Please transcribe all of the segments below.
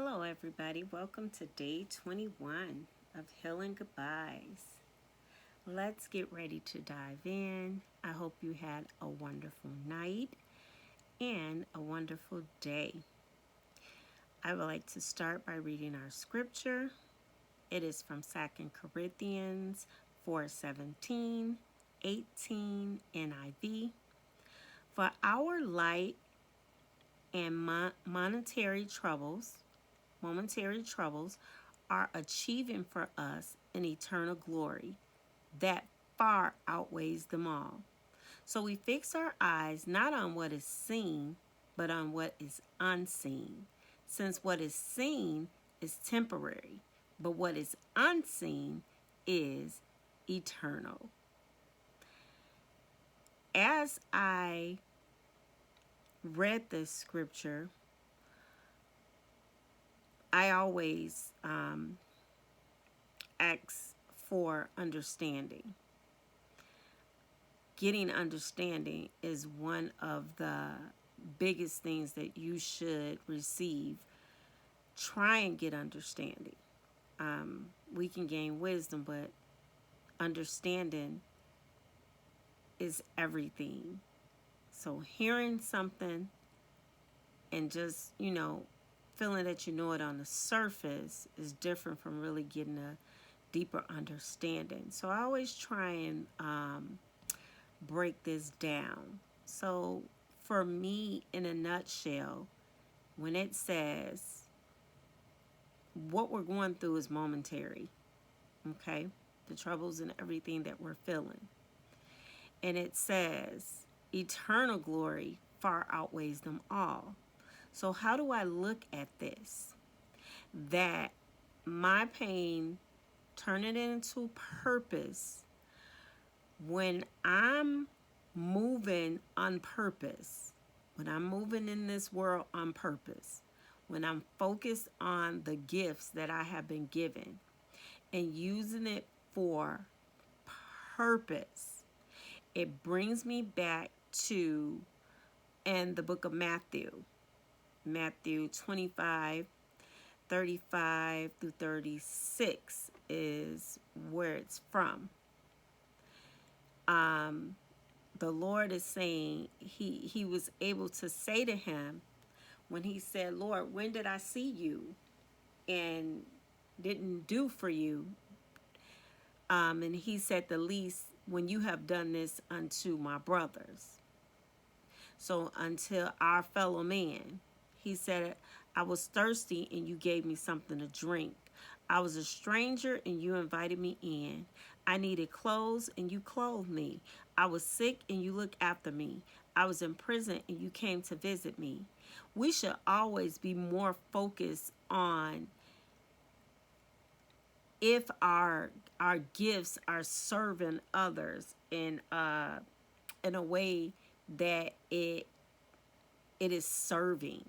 Hello, everybody. Welcome to day 21 of Healing Goodbyes. Let's get ready to dive in. I hope you had a wonderful night and a wonderful day. I would like to start by reading our scripture. It is from 2 Corinthians 4:17, 18 NIV. For our light and momentary troubles are achieving for us an eternal glory that far outweighs them all. So we fix our eyes not on what is seen, but on what is unseen, since what is seen is temporary, but what is unseen is eternal. As I read this scripture, I always ask for understanding. Getting understanding is one of the biggest things that you should receive. Try and get understanding. We can gain wisdom, but understanding is everything. So hearing something and just, feeling that you know it on the surface is different from really getting a deeper understanding. So I always try and break this down. So for me, in a nutshell, when it says what we're going through is momentary, okay? The troubles and everything that we're feeling. And it says eternal glory far outweighs them all. So how do I look at this? That my pain, turn it into purpose. When I'm moving on purpose, when I'm moving in this world on purpose, when I'm focused on the gifts that I have been given and using it for purpose, it brings me back to in the book of Matthew 25, 35 through 36 is where it's from. The Lord is saying he was able to say to him when he said, Lord, when did I see you and didn't do for you? And he said, the least when you have done this unto my brothers. So until our fellow man, he said, I was thirsty and you gave me something to drink. I was a stranger and you invited me in. I needed clothes and you clothed me. I was sick and you looked after me. I was in prison and you came to visit me. We should always be more focused on if our gifts are serving others in a way that it is serving.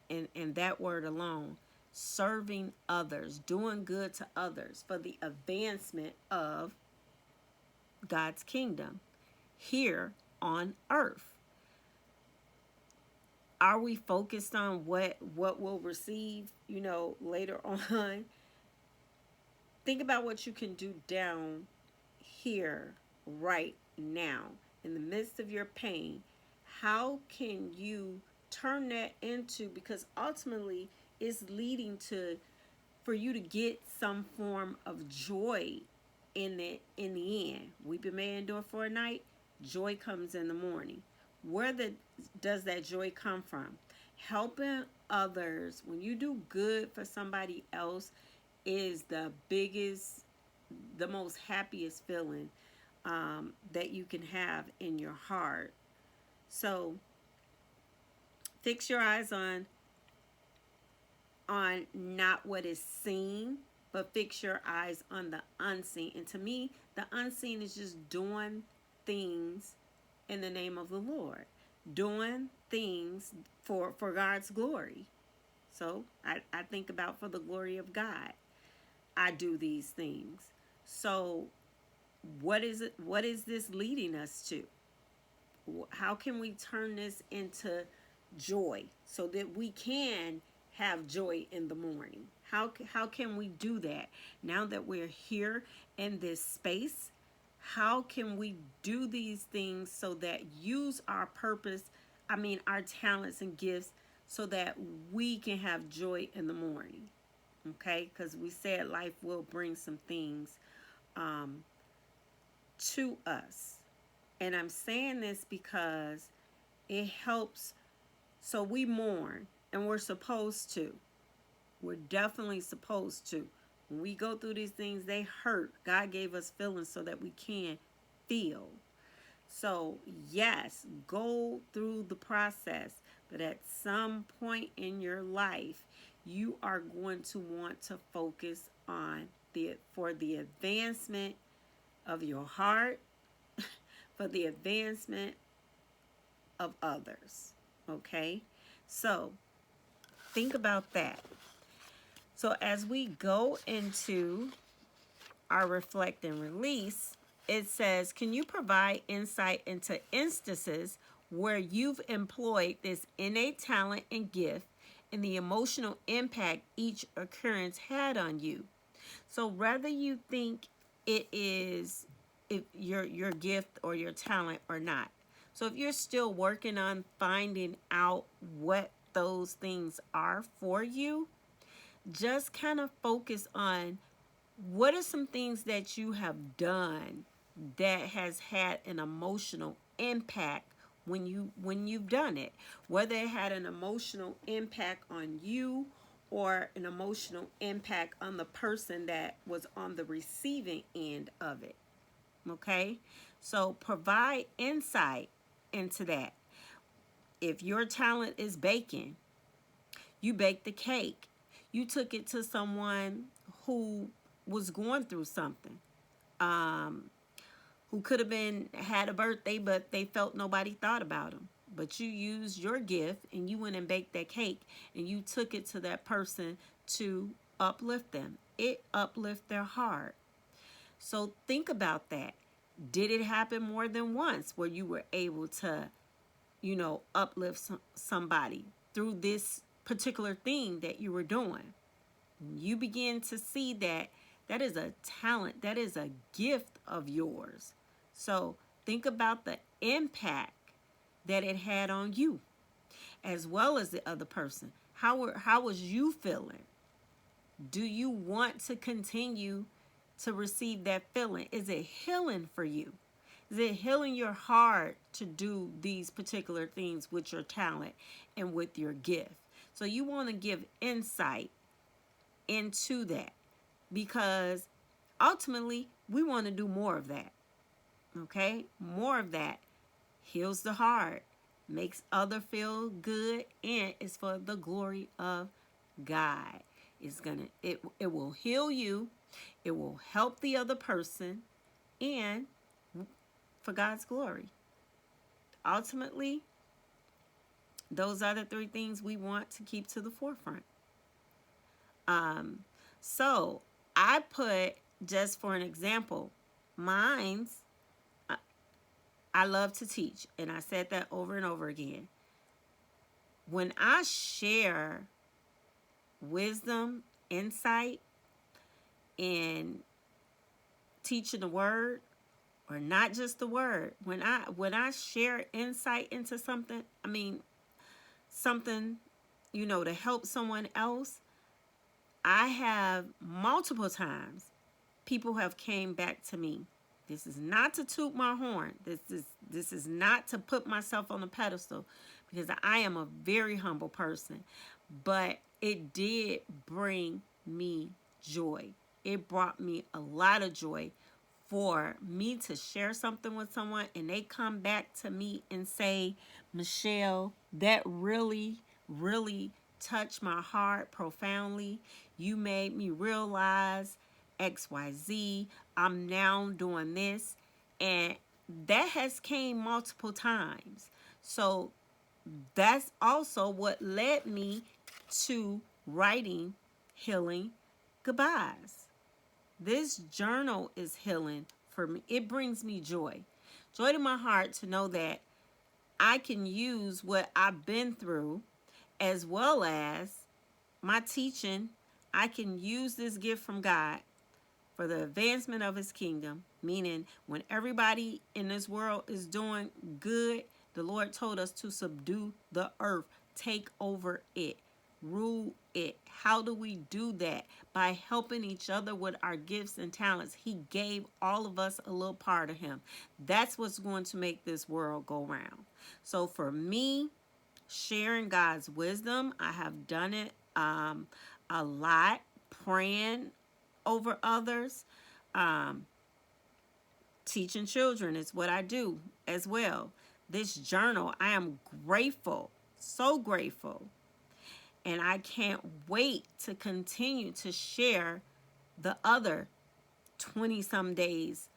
And that word alone, serving others, doing good to others for the advancement of God's kingdom here on earth. Are we focused on what we'll receive, later on? Think about what you can do down here right now in the midst of your pain. How can you turn that into, because ultimately it's leading to for you to get some form of joy in the end. Weeping may endure for a night, joy comes in the morning. Where does that joy come from? Helping others. When you do good for somebody else is the biggest, the most happiest feeling that you can have in your heart. So fix your eyes on not what is seen, but fix your eyes on the unseen. And to me, the unseen is just doing things in the name of the Lord, doing things for God's glory. So I think about for the glory of God, I do these things. So what is it? What is this leading us to? How can we turn this into joy so that we can have joy in the morning? How can we do that now that we're here in this space? How can we do these things so that use our purpose, our talents and gifts, so that we can have joy in the morning? Okay, because we said life will bring some things um, to us. And I'm saying this because it helps. So we mourn, and we're supposed to. We're definitely supposed to. When we go through these things, they hurt. God gave us feelings so that we can feel. So, yes, go through the process. But at some point in your life, you are going to want to focus on for the advancement of your heart, for the advancement of others. Okay? So, think about that. So, as we go into our reflect and release, it says, can you provide insight into instances where you've employed this innate talent and gift and the emotional impact each occurrence had on you? So whether you think it is your gift or your talent or not. So if you're still working on finding out what those things are for you, just kind of focus on what are some things that you have done that has had an emotional impact when you've done it, whether it had an emotional impact on you or an emotional impact on the person that was on the receiving end of it. Okay, so provide insight into that. If your talent is baking, you baked the cake, you took it to someone who was going through something, um, who could have been had a birthday, but they felt nobody thought about them. But you used your gift and you went and baked that cake and you took it to that person to uplift them. It uplift their heart. So think about that. Did it happen more than once where you were able to, uplift somebody through this particular thing that you were doing? You begin to see that that is a talent, that is a gift of yours. So think about the impact that it had on you as well as the other person. How was you feeling? Do you want to continue to receive that feeling? Is it healing for you? Is it healing your heart to do these particular things with your talent and with your gift? So you want to give insight into that, because ultimately we want to do more of that. Okay, more of that heals the heart, makes other feel good, and is for the glory of God. It will heal you, it will help the other person, and for God's glory. Ultimately, those are the three things we want to keep to the forefront. So I put, just for an example, mine's, I love to teach, and I said that over and over again. When I share wisdom, insight, in teaching the word, or not just the word, when I share insight into something, something, to help someone else, I have multiple times people have came back to me. This is not to toot my horn. This is not to put myself on a pedestal, because I am a very humble person. But it did bring me joy. It brought me a lot of joy for me to share something with someone and they come back to me and say, Michelle, that really, really touched my heart profoundly. You made me realize XYZ. I'm now doing this. And that has came multiple times. So that's also what led me to writing Healing Goodbyes. This journal is healing for me. It brings me joy. Joy to my heart to know that I can use what I've been through, as well as my teaching, I can use this gift from God for the advancement of his kingdom, meaning when everybody in this world is doing good, the Lord told us to subdue the earth, take over it, rule it. How do we do that? By helping each other with our gifts and talents. He gave all of us a little part of him. That's what's going to make this world go round. So for me, sharing God's wisdom, I have done it a lot, praying over others. Teaching children is what I do as well. This journal, I am grateful, so grateful. And I can't wait to continue to share the other 20 some days